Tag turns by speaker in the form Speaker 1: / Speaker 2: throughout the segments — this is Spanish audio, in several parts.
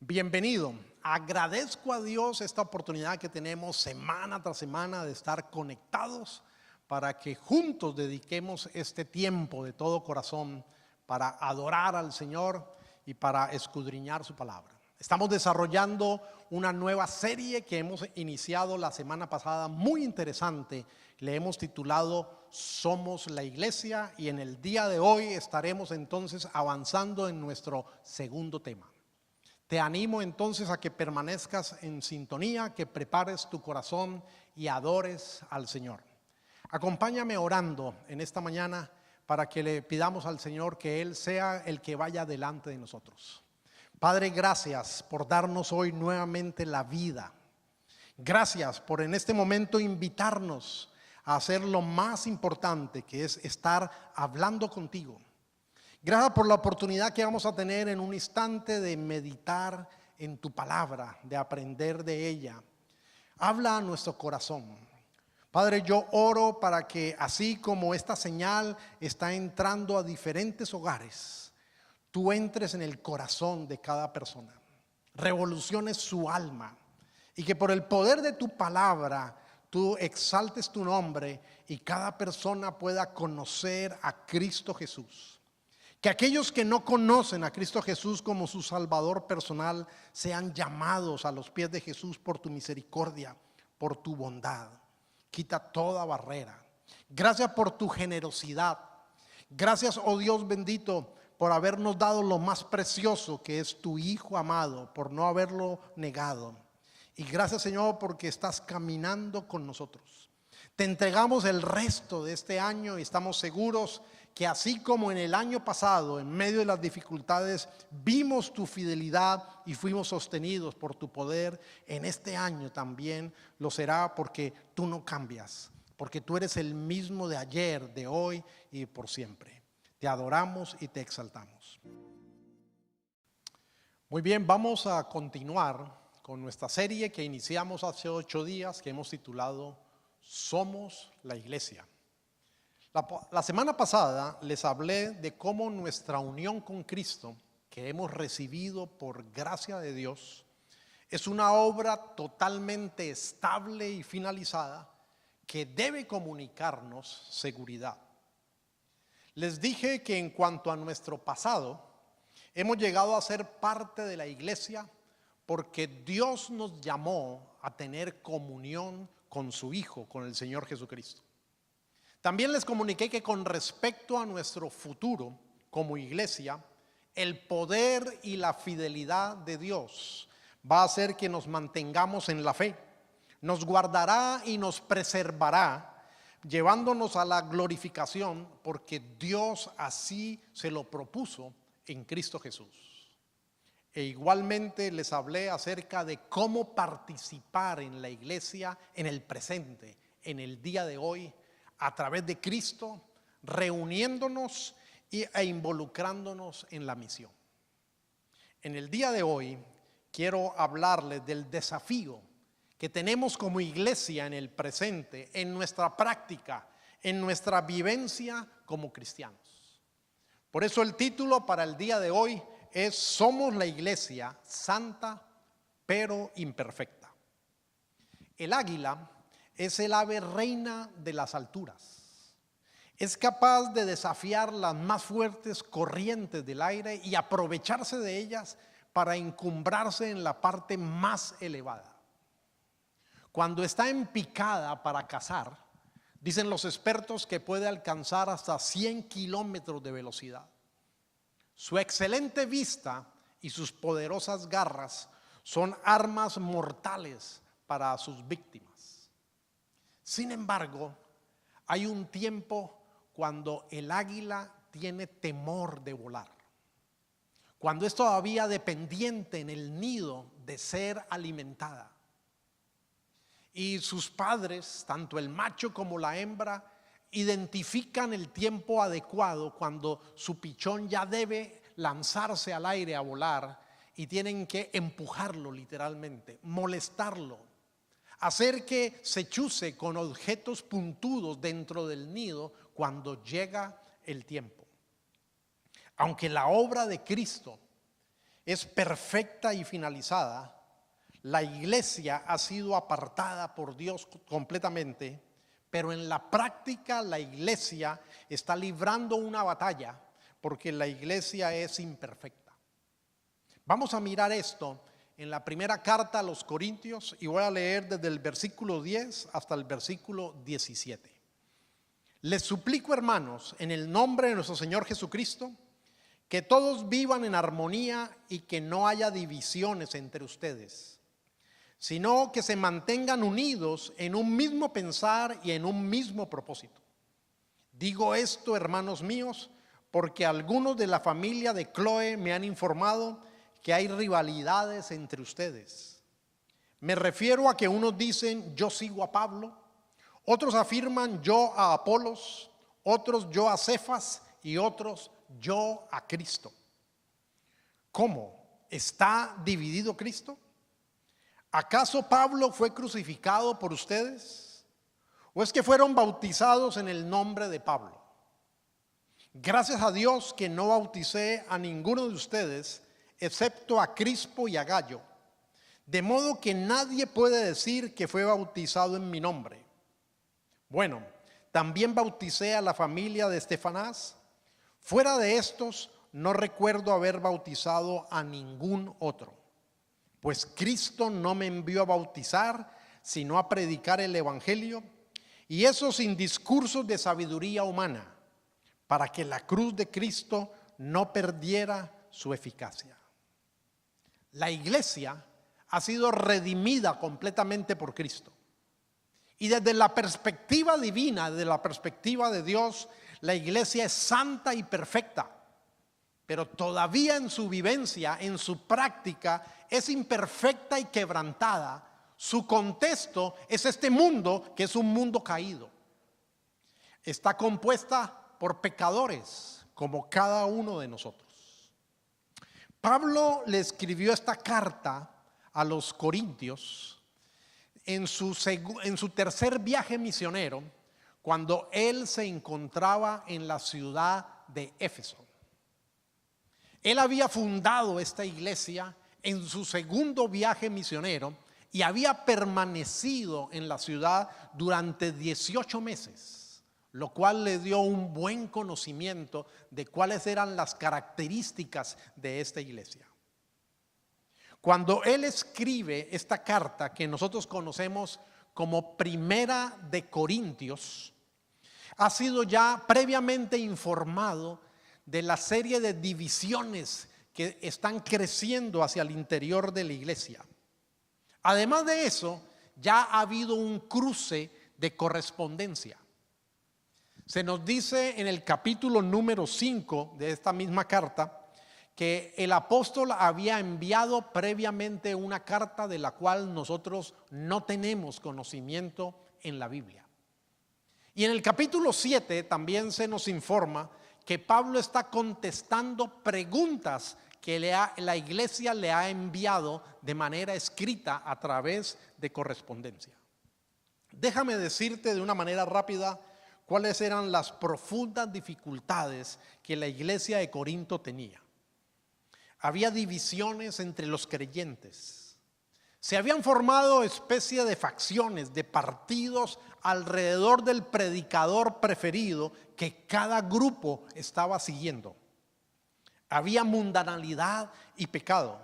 Speaker 1: Bienvenido. Agradezco a Dios esta oportunidad que tenemos semana tras semana de estar conectados para que juntos dediquemos este tiempo de todo corazón para adorar al Señor y para escudriñar su palabra. Estamos desarrollando una nueva serie que hemos iniciado la semana pasada, muy interesante. Le hemos titulado Somos la Iglesia y en el día de hoy estaremos entonces avanzando en nuestro segundo tema. Te animo entonces a que permanezcas en sintonía, que prepares tu corazón y adores al Señor. Acompáñame orando en esta mañana para que le pidamos al Señor que Él sea el que vaya delante de nosotros. Padre, gracias por darnos hoy nuevamente la vida. Gracias por en este momento invitarnos a hacer lo más importante, que es estar hablando contigo. Gracias por la oportunidad que vamos a tener en un instante de meditar en tu palabra, de aprender de ella. Habla a nuestro corazón. Padre, yo oro para que así como esta señal está entrando a diferentes hogares, tú entres en el corazón de cada persona, revoluciones su alma y que por el poder de tu palabra tú exaltes tu nombre y cada persona pueda conocer a Cristo Jesús. Que aquellos que no conocen a Cristo Jesús como su Salvador personal sean llamados a los pies de Jesús por tu misericordia, por tu bondad. Quita toda barrera. Gracias por tu generosidad. Gracias, oh Dios bendito, por habernos dado lo más precioso que es tu Hijo amado, por no haberlo negado. Y gracias, Señor, porque estás caminando con nosotros. Te entregamos el resto de este año y estamos seguros que así como en el año pasado, en medio de las dificultades, vimos tu fidelidad y fuimos sostenidos por tu poder, en este año también lo será porque tú no cambias, porque tú eres el mismo de ayer, de hoy y por siempre. Te adoramos y te exaltamos. Muy bien, vamos a continuar con nuestra serie que iniciamos hace 8 días, que hemos titulado Somos la Iglesia. La semana pasada les hablé de cómo nuestra unión con Cristo, que hemos recibido por gracia de Dios, es una obra totalmente estable y finalizada que debe comunicarnos seguridad. Les dije que en cuanto a nuestro pasado, hemos llegado a ser parte de la iglesia porque Dios nos llamó a tener comunión con su Hijo, con el Señor Jesucristo. También les comuniqué que con respecto a nuestro futuro como iglesia, el poder y la fidelidad de Dios va a hacer que nos mantengamos en la fe, nos guardará y nos preservará, llevándonos a la glorificación, porque Dios así se lo propuso en Cristo Jesús. E igualmente les hablé acerca de cómo participar en la iglesia en el presente, en el día de hoy, a través de Cristo, reuniéndonos e involucrándonos en la misión. En el día de hoy quiero hablarles del desafío que tenemos como iglesia en el presente, en nuestra práctica, en nuestra vivencia como cristianos. Por eso el título para el día de hoy es Somos la Iglesia santa pero imperfecta. El águila es el ave reina de las alturas. Es capaz de desafiar las más fuertes corrientes del aire y aprovecharse de ellas para encumbrarse en la parte más elevada. Cuando está en picada para cazar, dicen los expertos que puede alcanzar hasta 100 kilómetros de velocidad. Su excelente vista y sus poderosas garras son armas mortales para sus víctimas. Sin embargo, hay un tiempo cuando el águila tiene temor de volar, cuando es todavía dependiente en el nido de ser alimentada. Y sus padres, tanto el macho como la hembra, identifican el tiempo adecuado cuando su pichón ya debe lanzarse al aire a volar y tienen que empujarlo literalmente, molestarlo, hacer que se chuce con objetos puntudos dentro del nido cuando llega el tiempo. Aunque la obra de Cristo es perfecta y finalizada, la iglesia ha sido apartada por Dios completamente, pero en la práctica la iglesia está librando una batalla porque la iglesia es imperfecta. Vamos a mirar esto en la primera carta a los Corintios y voy a leer desde el versículo 10 hasta el versículo 17. Les suplico, hermanos, en el nombre de nuestro Señor Jesucristo, que todos vivan en armonía y que no haya divisiones entre ustedes, sino que se mantengan unidos en un mismo pensar y en un mismo propósito. Digo esto, hermanos míos, porque algunos de la familia de Cloé me han informado que hay rivalidades entre ustedes. Me refiero a que unos dicen yo sigo a Pablo, otros afirman yo a Apolos, otros yo a Cefas y otros yo a Cristo. ¿Cómo? ¿Está dividido Cristo? ¿Acaso Pablo fue crucificado por ustedes? ¿O es que fueron bautizados en el nombre de Pablo? Gracias a Dios que no bauticé a ninguno de ustedes, excepto a Crispo y a Gallo, de modo que nadie puede decir que fue bautizado en mi nombre. Bueno, también bauticé a la familia de Estefanás. Fuera de estos, no recuerdo haber bautizado a ningún otro, pues Cristo no me envió a bautizar, sino a predicar el evangelio, y eso sin discursos de sabiduría humana, para que la cruz de Cristo no perdiera su eficacia. La iglesia ha sido redimida completamente por Cristo. Y desde la perspectiva divina, desde la perspectiva de Dios, la iglesia es santa y perfecta, pero todavía en su vivencia, en su práctica, es imperfecta y quebrantada. Su contexto es este mundo, que es un mundo caído. Está compuesta por pecadores, como cada uno de nosotros. Pablo le escribió esta carta a los Corintios en su tercer viaje misionero, cuando él se encontraba en la ciudad de Éfeso. Él había fundado esta iglesia en su segundo viaje misionero y había permanecido en la ciudad durante 18 meses, lo cual le dio un buen conocimiento de cuáles eran las características de esta iglesia. Cuando él escribe esta carta que nosotros conocemos como Primera de Corintios, ha sido ya previamente informado de la serie de divisiones que están creciendo hacia el interior de la iglesia. Además de eso, ya ha habido un cruce de correspondencia. Se nos dice en el capítulo número 5 de esta misma carta que el apóstol había enviado previamente una carta de la cual nosotros no tenemos conocimiento en la Biblia. Y en el capítulo 7 también se nos informa que Pablo está contestando preguntas que la iglesia le ha enviado de manera escrita a través de correspondencia. Déjame decirte de una manera rápida cuáles eran las profundas dificultades que la iglesia de Corinto tenía. Había divisiones entre los creyentes. Se habían formado especie de facciones, de partidos alrededor del predicador preferido que cada grupo estaba siguiendo. Había mundanalidad y pecado,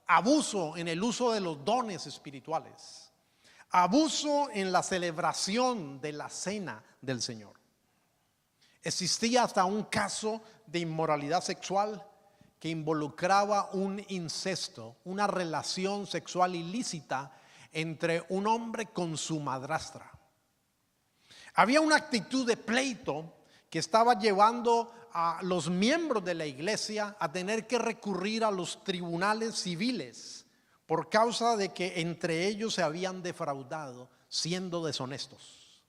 Speaker 1: abuso en el uso de los dones espirituales, abuso en la celebración de la cena del Señor. Existía hasta un caso de inmoralidad sexual que involucraba un incesto, una relación sexual ilícita entre un hombre con su madrastra. Había una actitud de pleito que estaba llevando a los miembros de la iglesia a tener que recurrir a los tribunales civiles por causa de que entre ellos se habían defraudado siendo deshonestos.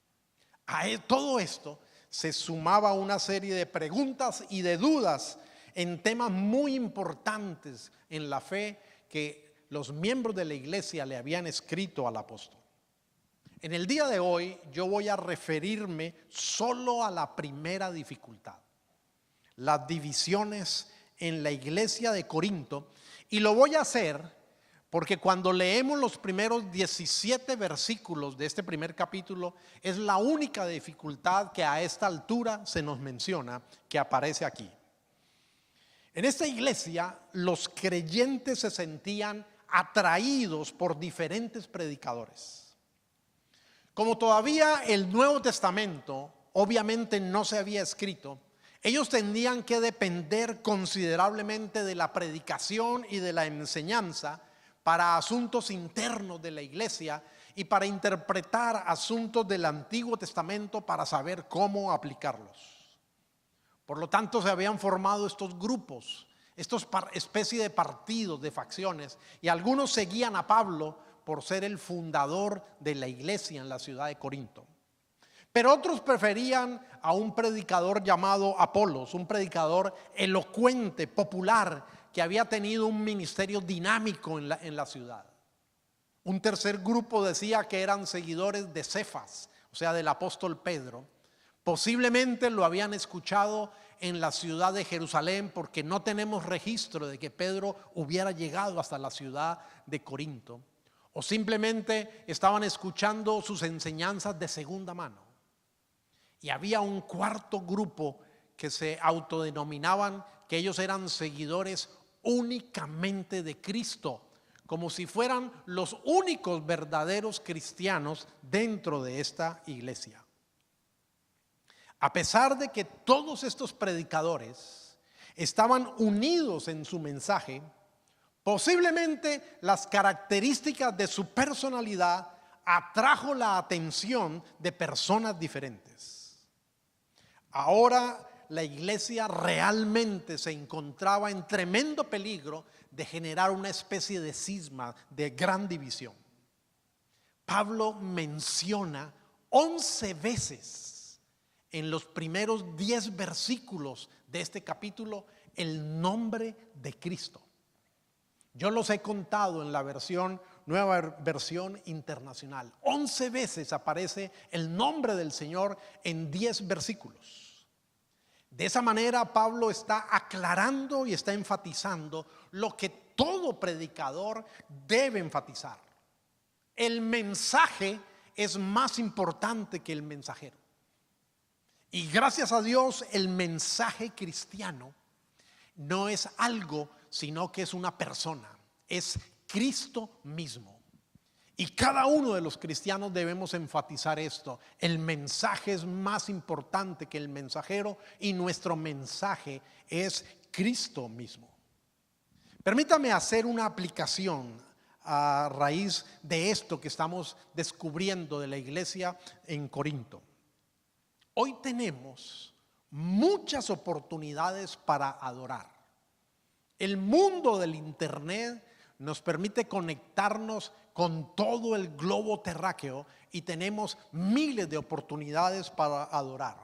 Speaker 1: A todo esto se sumaba una serie de preguntas y de dudas en temas muy importantes en la fe que los miembros de la iglesia le habían escrito al apóstol. En el día de hoy yo voy a referirme solo a la primera dificultad, las divisiones en la iglesia de Corinto, y lo voy a hacer porque cuando leemos los primeros 17 versículos de este primer capítulo, es la única dificultad que a esta altura se nos menciona que aparece aquí. En esta iglesia, los creyentes se sentían atraídos por diferentes predicadores. Como todavía el Nuevo Testamento obviamente no se había escrito, ellos tenían que depender considerablemente de la predicación y de la enseñanza para asuntos internos de la iglesia y para interpretar asuntos del Antiguo Testamento para saber cómo aplicarlos. Por lo tanto, se habían formado estos grupos, estos especie de partidos, de facciones, y algunos seguían a Pablo por ser el fundador de la iglesia en la ciudad de Corinto. Pero otros preferían a un predicador llamado Apolos, un predicador elocuente, popular, que había tenido un ministerio dinámico en la ciudad. Un tercer grupo decía que eran seguidores de Cefas, o sea, del apóstol Pedro. Posiblemente lo habían escuchado en la ciudad de Jerusalén, porque no tenemos registro de que Pedro hubiera llegado hasta la ciudad de Corinto. O simplemente estaban escuchando sus enseñanzas de segunda mano. Y había un cuarto grupo que se autodenominaban que ellos eran seguidores únicamente de Cristo, como si fueran los únicos verdaderos cristianos dentro de esta iglesia. A pesar de que todos estos predicadores estaban unidos en su mensaje, posiblemente las características de su personalidad atrajo la atención de personas diferentes. Ahora la iglesia realmente se encontraba en tremendo peligro de generar una especie de cisma, de gran división. Pablo menciona 11 veces en los primeros 10 versículos de este capítulo el nombre de Cristo. Yo los he contado en la nueva versión internacional. 11 veces aparece el nombre del Señor en 10 versículos. De esa manera Pablo está aclarando y está enfatizando lo que todo predicador debe enfatizar. El mensaje es más importante que el mensajero. Y gracias a Dios, el mensaje cristiano no es algo, sino que es una persona, es Cristo mismo. Y cada uno de los cristianos debemos enfatizar esto. El mensaje es más importante que el mensajero y nuestro mensaje es Cristo mismo. Permítame hacer una aplicación a raíz de esto que estamos descubriendo de la iglesia en Corinto. Hoy tenemos muchas oportunidades para adorar. El mundo del internet nos permite conectarnos con todo el globo terráqueo y tenemos miles de oportunidades para adorar.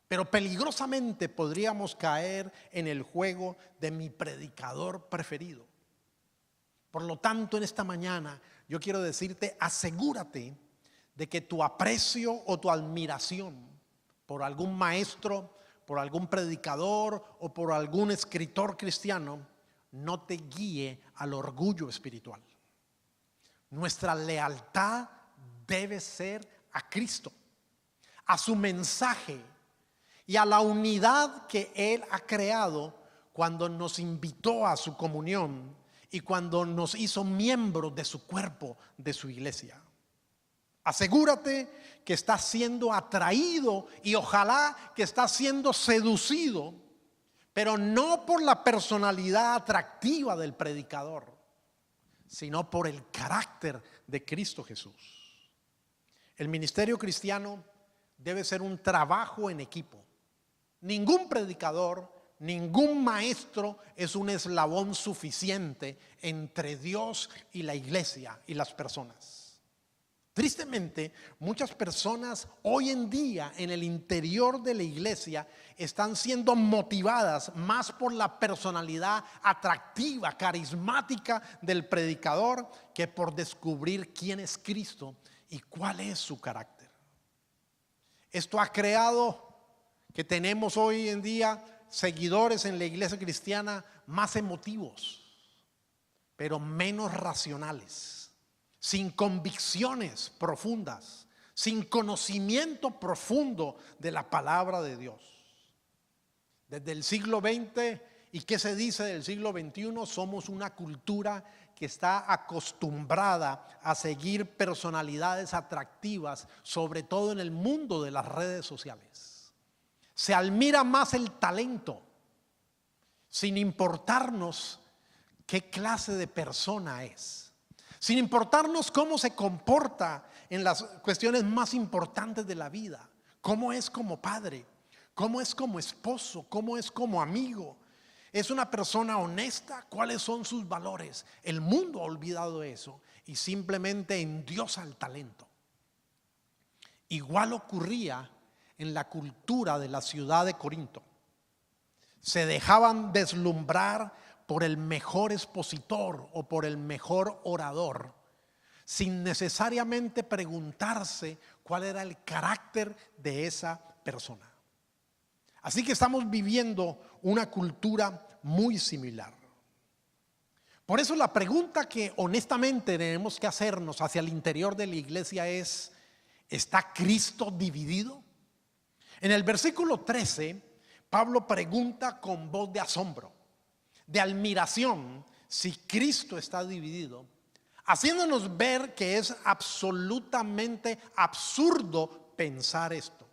Speaker 1: Pero peligrosamente podríamos caer en el juego de mi predicador preferido. Por lo tanto, en esta mañana yo quiero decirte, asegúrate de que tu aprecio o tu admiración por algún maestro, por algún predicador o por algún escritor cristiano no te guíe al orgullo espiritual. Nuestra lealtad debe ser a Cristo, a su mensaje y a la unidad que Él ha creado cuando nos invitó a su comunión y cuando nos hizo miembros de su cuerpo, de su iglesia. Asegúrate que estás siendo atraído y ojalá que estás siendo seducido, pero no por la personalidad atractiva del predicador, sino por el carácter de Cristo Jesús. El ministerio cristiano debe ser un trabajo en equipo. Ningún predicador, ningún maestro es un eslabón suficiente entre Dios y la iglesia y las personas. Tristemente, muchas personas hoy en día en el interior de la iglesia están siendo motivadas más por la personalidad atractiva, carismática del predicador que por descubrir quién es Cristo y cuál es su carácter. Esto ha creado que tenemos hoy en día seguidores en la iglesia cristiana más emotivos, pero menos racionales, sin convicciones profundas, sin conocimiento profundo de la palabra de Dios. Desde el siglo XX, ¿y qué se dice del siglo XXI? Somos una cultura que está acostumbrada a seguir personalidades atractivas, sobre todo en el mundo de las redes sociales. Se admira más el talento, sin importarnos qué clase de persona es, sin importarnos cómo se comporta en las cuestiones más importantes de la vida, cómo es como padre, cómo es como esposo, cómo es como amigo. ¿Es una persona honesta? ¿Cuáles son sus valores? El mundo ha olvidado eso y simplemente endiosa el talento. Igual ocurría en la cultura de la ciudad de Corinto. Se dejaban deslumbrar por el mejor expositor o por el mejor orador, sin necesariamente preguntarse cuál era el carácter de esa persona. Así que estamos viviendo una cultura muy similar. Por eso la pregunta que honestamente tenemos que hacernos hacia el interior de la iglesia es: ¿está Cristo dividido? En el versículo 13, Pablo pregunta con voz de asombro, de admiración, si Cristo está dividido, haciéndonos ver que es absolutamente absurdo pensar esto.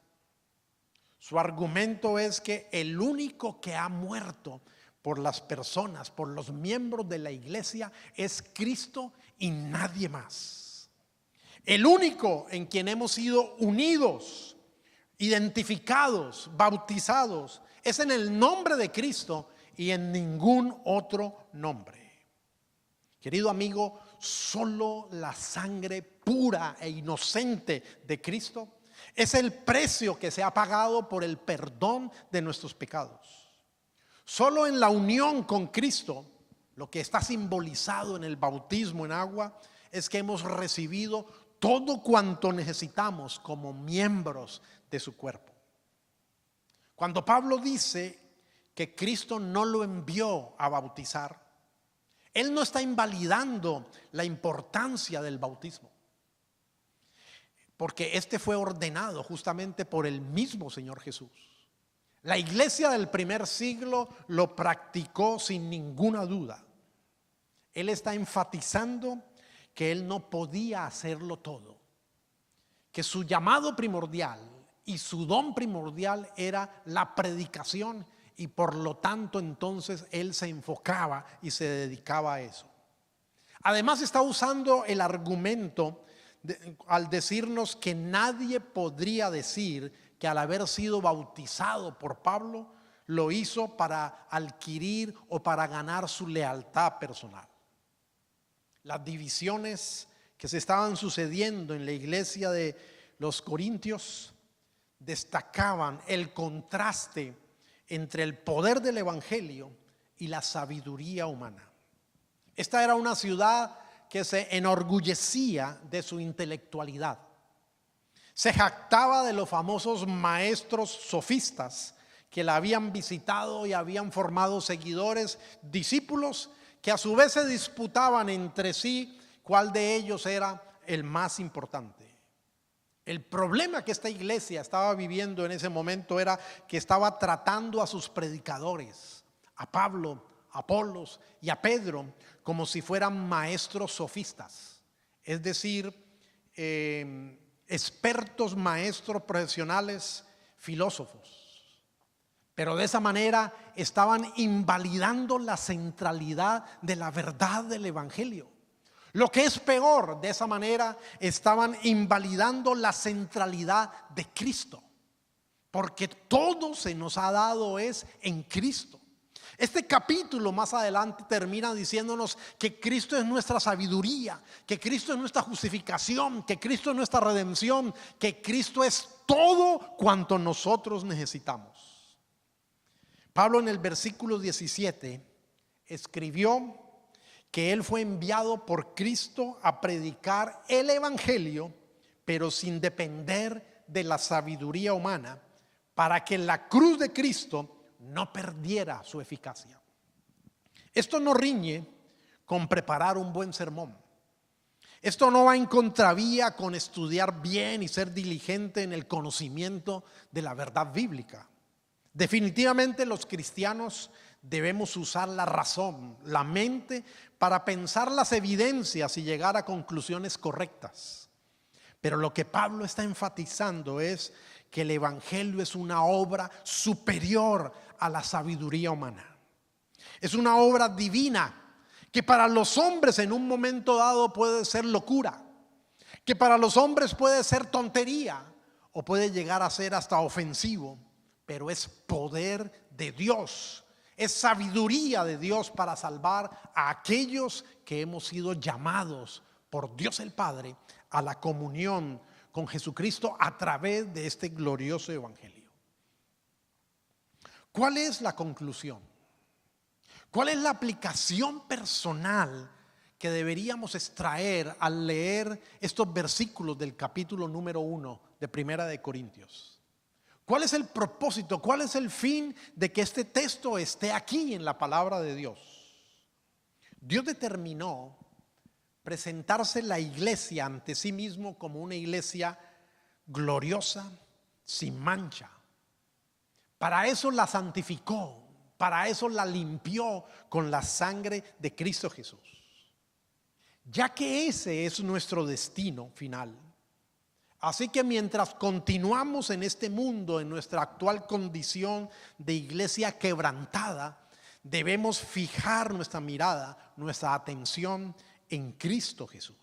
Speaker 1: Su argumento es que el único que ha muerto por las personas, por los miembros de la iglesia, es Cristo y nadie más. El único en quien hemos sido unidos, identificados, bautizados, es en el nombre de Cristo y en ningún otro nombre. Querido amigo, solo la sangre pura e inocente de Cristo es el precio que se ha pagado por el perdón de nuestros pecados. Solo en la unión con Cristo, lo que está simbolizado en el bautismo en agua, es que hemos recibido todo cuanto necesitamos como miembros de su cuerpo. Cuando Pablo dice que Cristo no lo envió a bautizar, él no está invalidando la importancia del bautismo, porque este fue ordenado justamente por el mismo Señor Jesús. La iglesia del primer siglo lo practicó sin ninguna duda. Él está enfatizando que él no podía hacerlo todo, que su llamado primordial y su don primordial era la predicación, y por lo tanto entonces él se enfocaba y se dedicaba a eso. Además está usando el argumento al decirnos que nadie podría decir que al haber sido bautizado por Pablo lo hizo para adquirir o para ganar su lealtad personal. Las divisiones que se estaban sucediendo en la iglesia de los Corintios destacaban el contraste entre el poder del evangelio y la sabiduría humana. Esta era una ciudad que se enorgullecía de su intelectualidad. Se jactaba de los famosos maestros sofistas que la habían visitado y habían formado seguidores, discípulos, que a su vez se disputaban entre sí cuál de ellos era el más importante. El problema que esta iglesia estaba viviendo en ese momento era que estaba tratando a sus predicadores, a Pablo, a Apolos y a Pedro, como si fueran maestros sofistas, es decir, expertos maestros profesionales, filósofos. Pero de esa manera estaban invalidando la centralidad de la verdad del evangelio. Lo que es peor, de esa manera estaban invalidando la centralidad de Cristo, porque todo se nos ha dado es en Cristo. Este capítulo más adelante termina diciéndonos que Cristo es nuestra sabiduría, que Cristo es nuestra justificación, que Cristo es nuestra redención, que Cristo es todo cuanto nosotros necesitamos. Pablo en el versículo 17 escribió que él fue enviado por Cristo a predicar el evangelio, pero sin depender de la sabiduría humana, para que la cruz de Cristo no perdiera su eficacia. Esto no riñe con preparar un buen sermón. Esto no va en contravía con estudiar bien y ser diligente en el conocimiento de la verdad bíblica. Definitivamente los cristianos debemos usar la razón, la mente, para pensar las evidencias y llegar a conclusiones correctas. Pero lo que Pablo está enfatizando es que el evangelio es una obra superior a la sabiduría humana. Es una obra divina que para los hombres en un momento dado puede ser locura, que para los hombres puede ser tontería o puede llegar a ser hasta ofensivo, pero es poder de Dios, es sabiduría de Dios para salvar a aquellos que hemos sido llamados por Dios el Padre a la comunión con Jesucristo a través de este glorioso evangelio. ¿Cuál es la conclusión? ¿Cuál es la aplicación personal que deberíamos extraer al leer estos versículos del capítulo número 1 de Primera de Corintios? ¿Cuál es el propósito? ¿Cuál es el fin de que este texto esté aquí en la palabra de Dios? Dios determinó presentarse la iglesia ante sí mismo como una iglesia gloriosa, sin mancha. Para eso la santificó. Para eso la limpió con la sangre de Cristo Jesús. Ya que ese es nuestro destino final. Así que mientras continuamos en este mundo, en nuestra actual condición de iglesia quebrantada, debemos fijar nuestra mirada, nuestra atención en Cristo Jesús.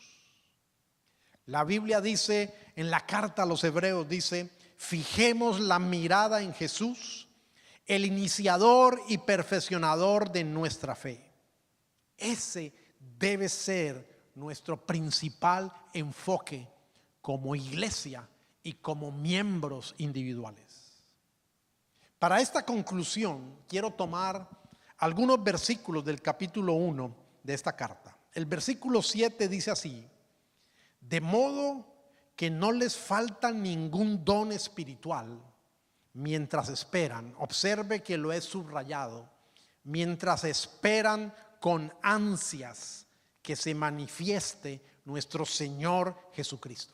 Speaker 1: La Biblia dice, en la carta a los Hebreos dice, fijemos la mirada en Jesús, el iniciador y perfeccionador de nuestra fe. Ese debe ser nuestro principal enfoque como iglesia y como miembros individuales. Para esta conclusión quiero tomar algunos versículos del capítulo 1 de esta carta. El versículo 7 dice así: de modo que no les falta ningún don espiritual mientras esperan, observe que lo he subrayado, mientras esperan con ansias que se manifieste nuestro Señor Jesucristo.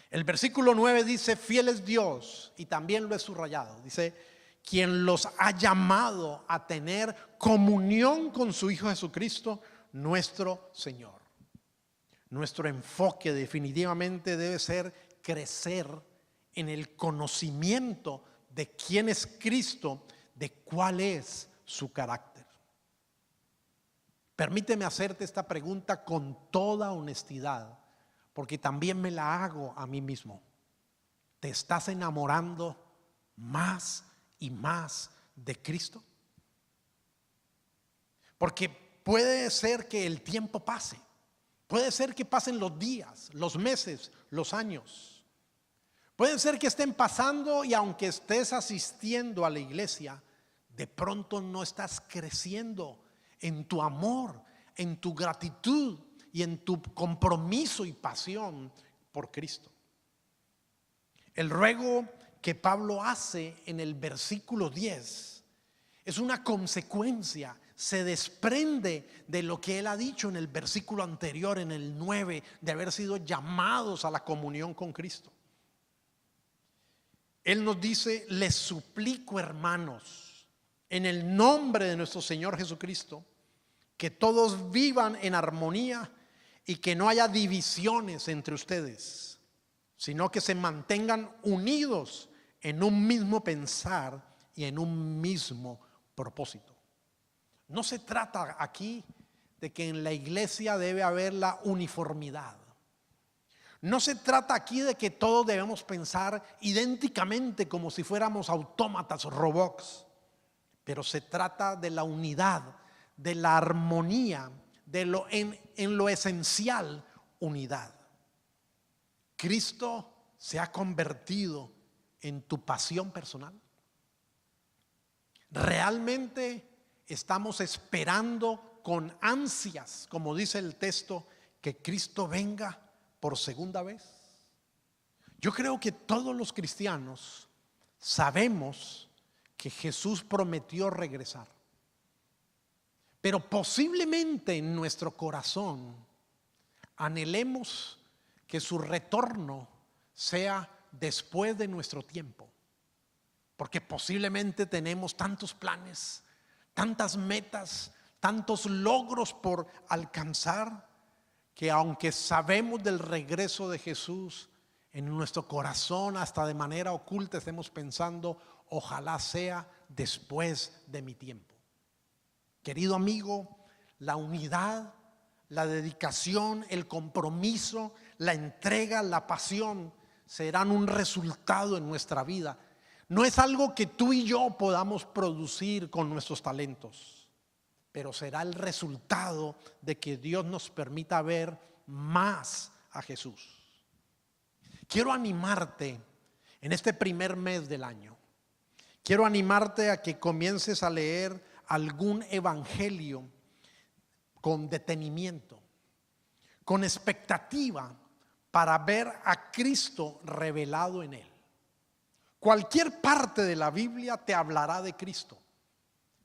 Speaker 1: El versículo 9 dice, fiel es Dios, y también lo he subrayado, dice, quien los ha llamado a tener comunión con su Hijo Jesucristo, nuestro Señor. Nuestro enfoque definitivamente debe ser crecer en el conocimiento de quién es Cristo, de cuál es su carácter. Permíteme hacerte esta pregunta con toda honestidad, porque también me la hago a mí mismo. ¿Te estás enamorando más y más de Cristo? Porque puede ser que el tiempo pase, puede ser que pasen los días, los meses, los años. Puede ser que estén pasando y aunque estés asistiendo a la iglesia, de pronto no estás creciendo en tu amor, en tu gratitud y en tu compromiso y pasión por Cristo. El ruego que Pablo hace en el versículo 10 es una consecuencia, se desprende de lo que él ha dicho en el versículo anterior, en el 9, de haber sido llamados a la comunión con Cristo. Él nos dice, les suplico, hermanos, en el nombre de nuestro Señor Jesucristo, que todos vivan en armonía y que no haya divisiones entre ustedes, sino que se mantengan unidos en un mismo pensar y en un mismo propósito. No se trata aquí de que en la iglesia debe haber la uniformidad. No se trata aquí de que todos debemos pensar idénticamente como si fuéramos autómatas, robots, pero se trata de la unidad, de la armonía, de lo en lo esencial, unidad. Cristo se ha convertido en tu pasión personal. Realmente estamos esperando con ansias, como dice el texto, que Cristo venga por segunda vez. Yo creo que todos los cristianos sabemos que Jesús prometió regresar. Pero posiblemente en nuestro corazón anhelemos que su retorno sea después de nuestro tiempo. Porque posiblemente tenemos tantos planes, tantas metas, tantos logros por alcanzar, que aunque sabemos del regreso de Jesús, en nuestro corazón, hasta de manera oculta, estemos pensando, ojalá sea después de mi tiempo. Querido amigo, la unidad, la dedicación, el compromiso, la entrega, la pasión serán un resultado en nuestra vida. No es algo que tú y yo podamos producir con nuestros talentos, pero será el resultado de que Dios nos permita ver más a Jesús. Quiero animarte en este primer mes del año. Quiero animarte a que comiences a leer algún evangelio con detenimiento, con expectativa para ver a Cristo revelado en él. Cualquier parte de la Biblia te hablará de Cristo,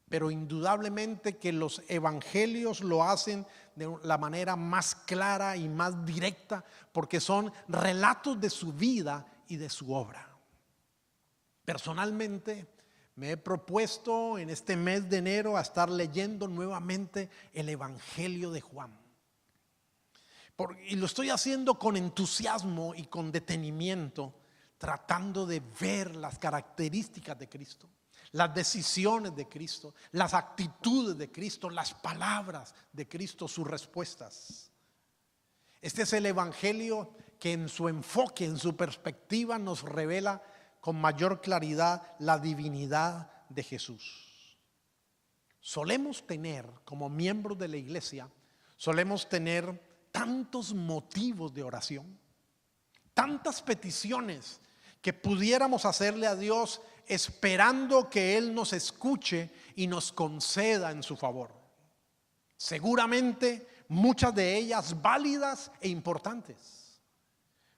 Speaker 1: pero indudablemente que los evangelios lo hacen de la manera más clara y más directa, porque son relatos de su vida y de su obra. Personalmente me he propuesto en este mes de enero a estar leyendo nuevamente el Evangelio de Juan. Y lo estoy haciendo con entusiasmo y con detenimiento, tratando de ver las características de Cristo, las decisiones de Cristo, las actitudes de Cristo, las palabras de Cristo, sus respuestas. Este es el evangelio que en su enfoque, en su perspectiva, nos revela con mayor claridad la divinidad de Jesús. Solemos tener, como miembros de la iglesia, solemos tener tantos motivos de oración, tantas peticiones que pudiéramos hacerle a Dios esperando que Él nos escuche y nos conceda en su favor. Seguramente muchas de ellas válidas e importantes,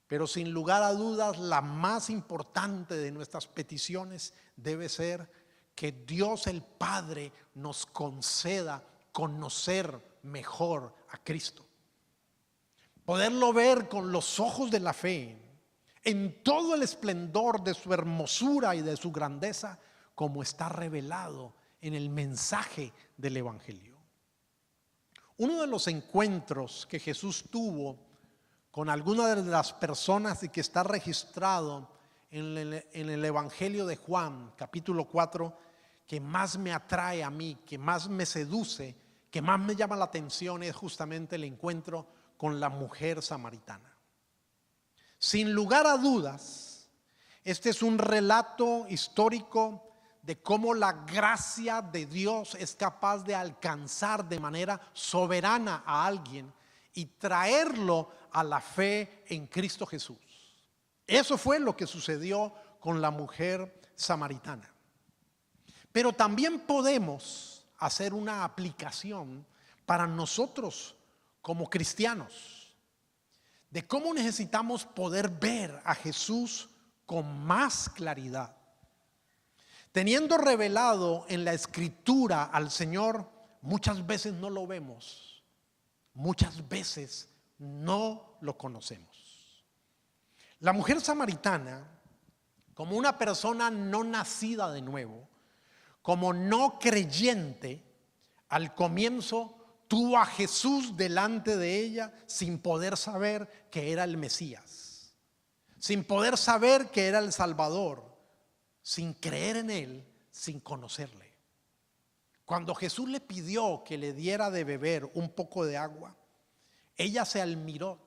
Speaker 1: pero sin lugar a dudas la más importante de nuestras peticiones debe ser que Dios el Padre nos conceda conocer mejor a Cristo, poderlo ver con los ojos de la fe en todo el esplendor de su hermosura y de su grandeza, como está revelado en el mensaje del evangelio. Uno de los encuentros que Jesús tuvo con alguna de las personas y que está registrado en el evangelio de Juan, capítulo 4, que más me atrae a mí, que más me seduce, que más me llama la atención, es justamente el encuentro con la mujer samaritana. Sin lugar a dudas, este es un relato histórico de cómo la gracia de Dios es capaz de alcanzar de manera soberana a alguien y traerlo a la fe en Cristo Jesús. Eso fue lo que sucedió con la mujer samaritana. Pero también podemos hacer una aplicación para nosotros como cristianos, de cómo necesitamos poder ver a Jesús con más claridad. Teniendo revelado en la Escritura al Señor, muchas veces no lo vemos, muchas veces no lo conocemos. La mujer samaritana, como una persona no nacida de nuevo, como no creyente, al comienzo tuvo a Jesús delante de ella sin poder saber que era el Mesías, sin poder saber que era el Salvador, sin creer en él, sin conocerle. Cuando Jesús le pidió que le diera de beber un poco de agua, ella se admiró,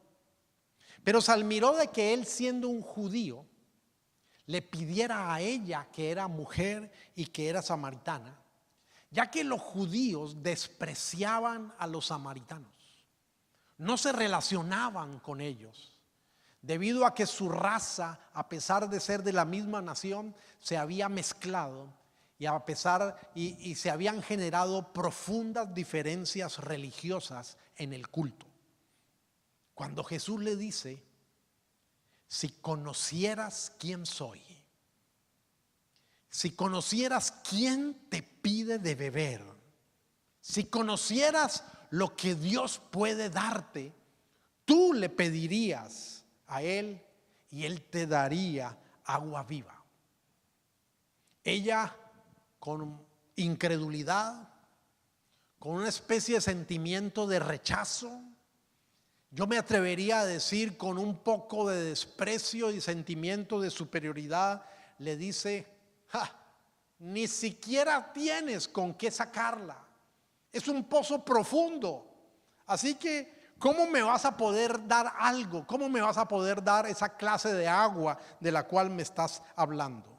Speaker 1: pero se admiró de que él, siendo un judío, le pidiera a ella, que era mujer y que era samaritana, ya que los judíos despreciaban a los samaritanos, no se relacionaban con ellos, debido a que su raza, a pesar de ser de la misma nación, se había mezclado y se habían generado profundas diferencias religiosas en el culto. Cuando Jesús le dice: si conocieras quién soy, si conocieras quién te pide de beber, si conocieras lo que Dios puede darte, tú le pedirías a Él y Él te daría agua viva. Ella, con incredulidad, con una especie de sentimiento de rechazo, yo me atrevería a decir con un poco de desprecio y sentimiento de superioridad, le dice: ni siquiera tienes con qué sacarla. Es un pozo profundo. Así que, ¿cómo me vas a poder dar algo? ¿Cómo me vas a poder dar esa clase de agua de la cual me estás hablando?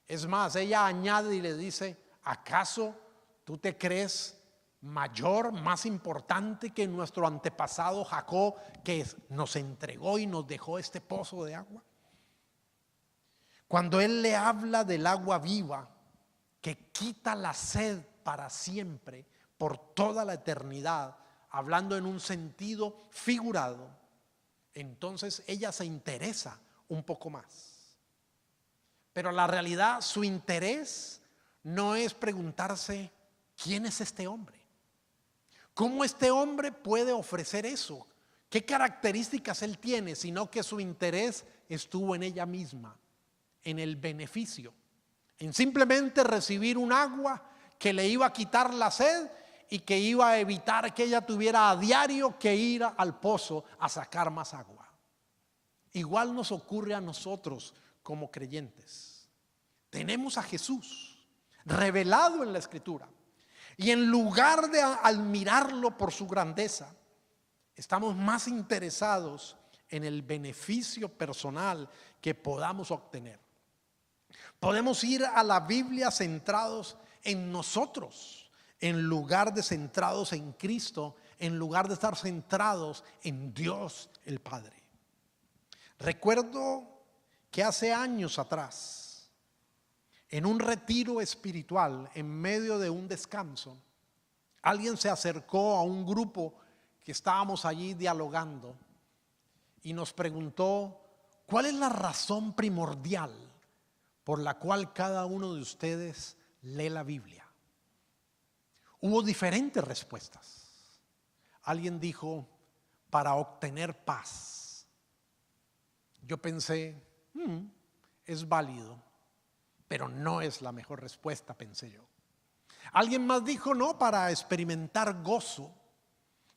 Speaker 1: Es más, ella añade y le dice: ¿acaso tú te crees mayor, más importante que nuestro antepasado Jacob, que nos entregó y nos dejó este pozo de agua? Cuando él le habla del agua viva que quita la sed para siempre, por toda la eternidad, hablando en un sentido figurado, entonces ella se interesa un poco más. Pero la realidad, su interés no es preguntarse: ¿quién es este hombre? ¿Cómo este hombre puede ofrecer eso? ¿Qué características él tiene? Sino que su interés estuvo en ella misma, en el beneficio, en simplemente recibir un agua que le iba a quitar la sed y que iba a evitar que ella tuviera a diario que ir al pozo a sacar más agua. Igual nos ocurre a nosotros como creyentes. Tenemos a Jesús revelado en la Escritura, y en lugar de admirarlo por su grandeza, estamos más interesados en el beneficio personal que podamos obtener. Podemos ir a la Biblia centrados en nosotros, en lugar de centrados en Cristo, en lugar de estar centrados en Dios el Padre. Recuerdo que hace años atrás, en un retiro espiritual, en medio de un descanso, alguien se acercó a un grupo que estábamos allí dialogando y nos preguntó: ¿cuál es la razón primordial por la cual cada uno de ustedes lee la Biblia? Hubo diferentes respuestas. Alguien dijo: para obtener paz. Yo pensé, es válido, pero no es la mejor respuesta, pensé yo. Alguien más dijo: no, para experimentar gozo.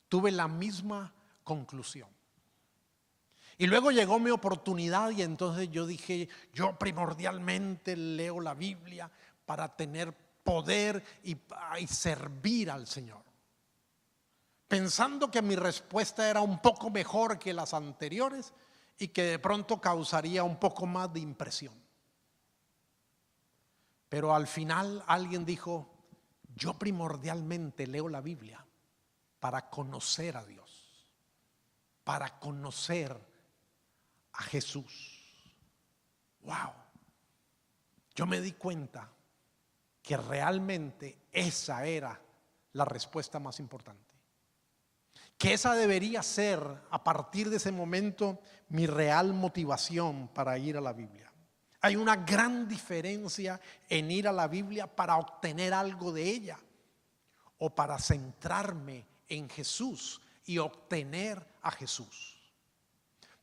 Speaker 1: Tuve la misma conclusión. Y luego llegó mi oportunidad y entonces yo dije: yo primordialmente leo la Biblia para tener poder y servir al Señor. Pensando que mi respuesta era un poco mejor que las anteriores y que de pronto causaría un poco más de impresión. Pero al final alguien dijo: yo primordialmente leo la Biblia para conocer a Dios, para conocer a Jesús. Wow. Yo me di cuenta que realmente esa era la respuesta más importante, que esa debería ser, a partir de ese momento, mi real motivación para ir a la Biblia. Hay una gran diferencia en ir a la Biblia para obtener algo de ella o para centrarme en Jesús y obtener a Jesús.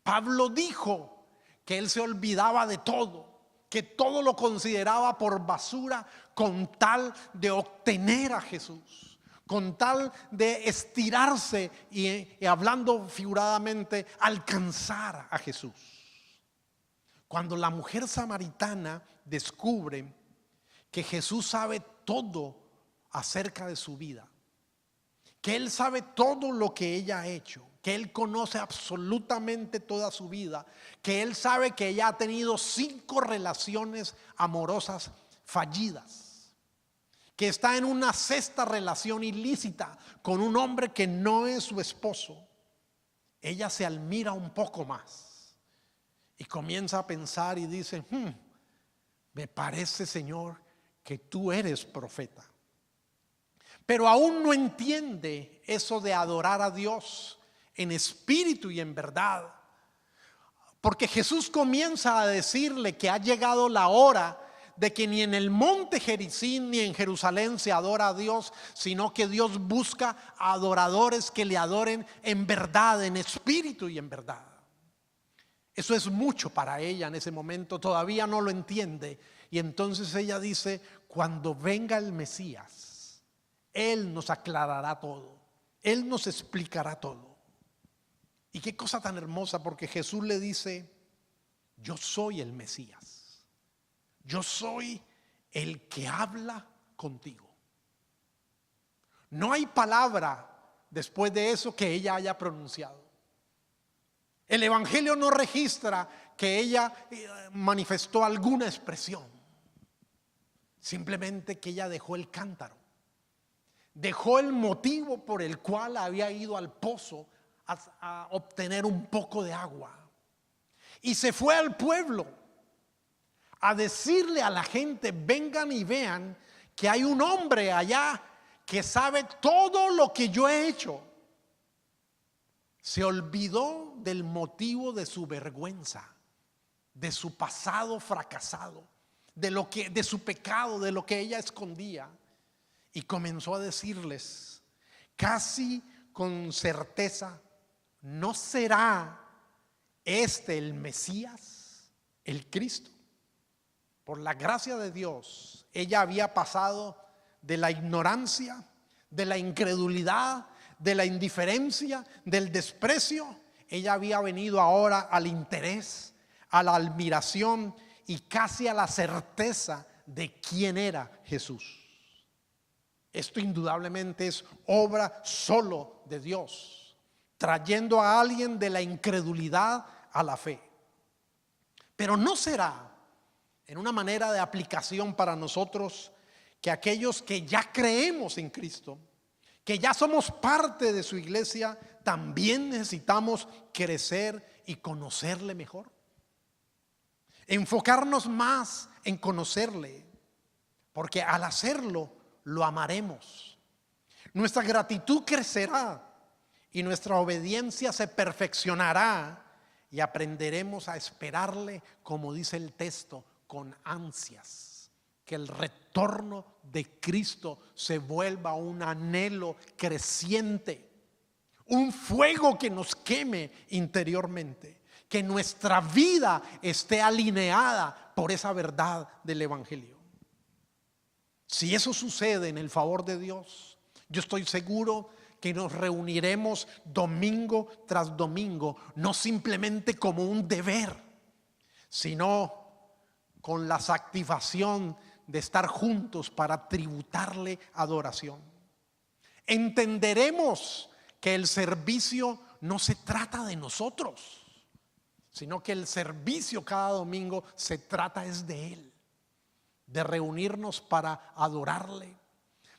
Speaker 1: Pablo dijo que él se olvidaba de todo, que todo lo consideraba por basura con tal de obtener a Jesús, con tal de estirarse y hablando figuradamente, alcanzar a Jesús. Cuando la mujer samaritana descubre que Jesús sabe todo acerca de su vida, que Él sabe todo lo que ella ha hecho, que Él conoce absolutamente toda su vida, que Él sabe que ella ha tenido 5 relaciones amorosas fallidas, que está en una 6ª relación ilícita con un hombre que no es su esposo, ella se admira un poco más. Y comienza a pensar y dice: me parece, Señor, que tú eres profeta. Pero aún no entiende eso de adorar a Dios en espíritu y en verdad. Porque Jesús comienza a decirle que ha llegado la hora de que ni en el monte Gerizim ni en Jerusalén se adora a Dios, sino que Dios busca a adoradores que le adoren en verdad, en espíritu y en verdad. Eso es mucho para ella en ese momento, todavía no lo entiende. Y entonces ella dice: cuando venga el Mesías, Él nos aclarará todo, Él nos explicará todo. Y qué cosa tan hermosa, porque Jesús le dice: yo soy el Mesías, yo soy el que habla contigo. No hay palabra después de eso que ella haya pronunciado. El Evangelio no registra que ella manifestó alguna expresión. Simplemente que ella dejó el cántaro, dejó el motivo por el cual había ido al pozo a obtener un poco de agua, y se fue al pueblo a decirle a la gente: vengan y vean que hay un hombre allá que sabe todo lo que yo he hecho. Se olvidó del motivo de su vergüenza, de su pasado fracasado, de su pecado, de lo que ella escondía, y comenzó a decirles casi con certeza: ¿no será este el Mesías, el Cristo? Por la gracia de Dios, ella había pasado de la ignorancia, de la incredulidad, de la indiferencia, del desprecio. Ella había venido ahora al interés, a la admiración y casi a la certeza de quién era Jesús. Esto indudablemente es obra solo de Dios, trayendo a alguien de la incredulidad a la fe. Pero no será, en una manera de aplicación para nosotros, que aquellos que ya creemos en Cristo, que ya somos parte de su iglesia, también necesitamos crecer y conocerle mejor, enfocarnos más en conocerle, porque al hacerlo lo amaremos. Nuestra gratitud crecerá y nuestra obediencia se perfeccionará, y aprenderemos a esperarle, como dice el texto, con ansias. Que el retorno de Cristo se vuelva un anhelo creciente, un fuego que nos queme interiormente, que nuestra vida esté alineada por esa verdad del Evangelio. Si eso sucede en el favor de Dios, yo estoy seguro que nos reuniremos domingo tras domingo, no simplemente como un deber, sino con la satisfacción de estar juntos para tributarle adoración. Entenderemos que el servicio no se trata de nosotros, sino que el servicio cada domingo se trata es de Él, de reunirnos para adorarle,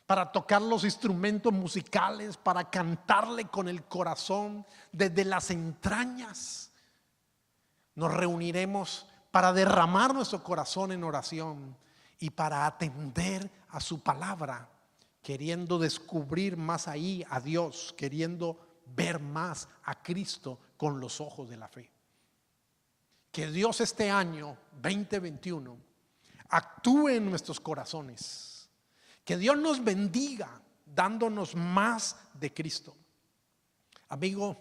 Speaker 1: para tocar los instrumentos musicales, para cantarle con el corazón desde las entrañas. Nos reuniremos para derramar nuestro corazón en oración y para atender a su palabra, queriendo descubrir más ahí a Dios, queriendo ver más a Cristo con los ojos de la fe. Que Dios este año 2021 actúe en nuestros corazones, que Dios nos bendiga dándonos más de Cristo. Amigo,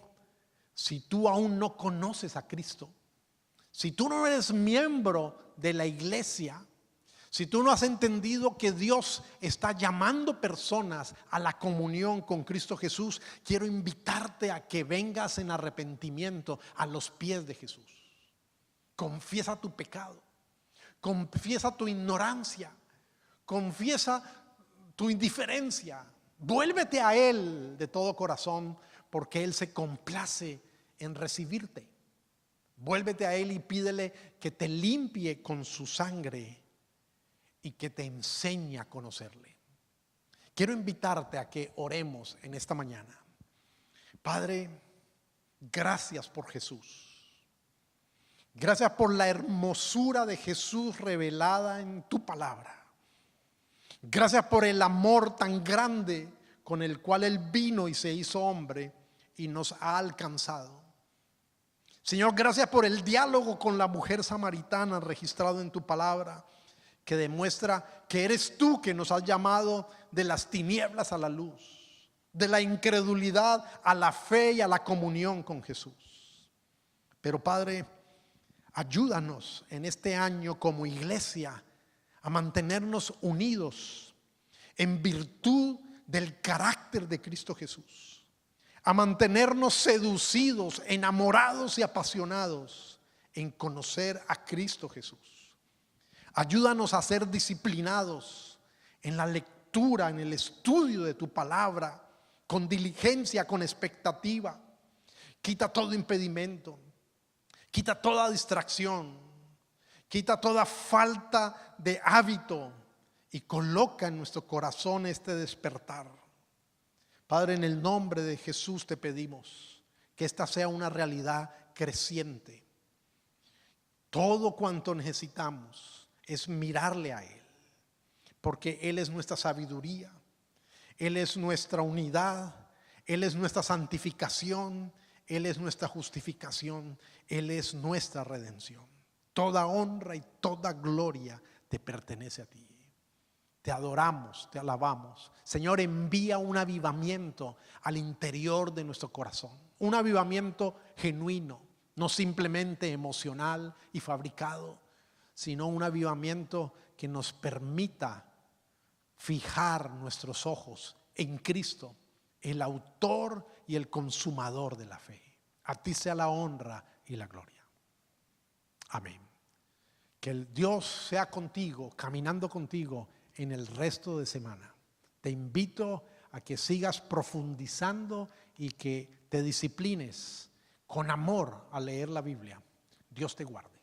Speaker 1: si tú aún no conoces a Cristo, si tú no eres miembro de la iglesia, si tú no has entendido que Dios está llamando personas a la comunión con Cristo Jesús, quiero invitarte a que vengas en arrepentimiento a los pies de Jesús. Confiesa tu pecado, confiesa tu ignorancia, confiesa tu indiferencia. Vuélvete a Él de todo corazón, porque Él se complace en recibirte. Vuélvete a Él y pídele que te limpie con su sangre y que te enseñe a conocerle. Quiero invitarte a que oremos en esta mañana. Padre, gracias por Jesús. Gracias por la hermosura de Jesús revelada en tu palabra. Gracias por el amor tan grande con el cual Él vino y se hizo hombre y nos ha alcanzado. Señor, gracias por el diálogo con la mujer samaritana registrado en tu palabra, que demuestra que eres tú que nos has llamado de las tinieblas a la luz, de la incredulidad a la fe y a la comunión con Jesús. Pero Padre, ayúdanos en este año como iglesia a mantenernos unidos en virtud del carácter de Cristo Jesús, a mantenernos seducidos, enamorados y apasionados en conocer a Cristo Jesús. Ayúdanos a ser disciplinados en la lectura, en el estudio de tu palabra, con diligencia, con expectativa. Quita todo impedimento, quita toda distracción, quita toda falta de hábito y coloca en nuestro corazón este despertar. Padre, en el nombre de Jesús te pedimos que esta sea una realidad creciente. Todo cuanto necesitamos es mirarle a Él, porque Él es nuestra sabiduría, Él es nuestra unidad, Él es nuestra santificación, Él es nuestra justificación, Él es nuestra redención. Toda honra y toda gloria te pertenece a ti. Te adoramos, te alabamos. Señor, envía un avivamiento al interior de nuestro corazón. Un avivamiento genuino, no simplemente emocional y fabricado, sino un avivamiento que nos permita fijar nuestros ojos en Cristo, el autor y el consumador de la fe. A ti sea la honra y la gloria. Amén. Que el Dios sea contigo, caminando contigo en el resto de semana. Te invito a que sigas profundizando y que te disciplines con amor a leer la Biblia. Dios te guarde.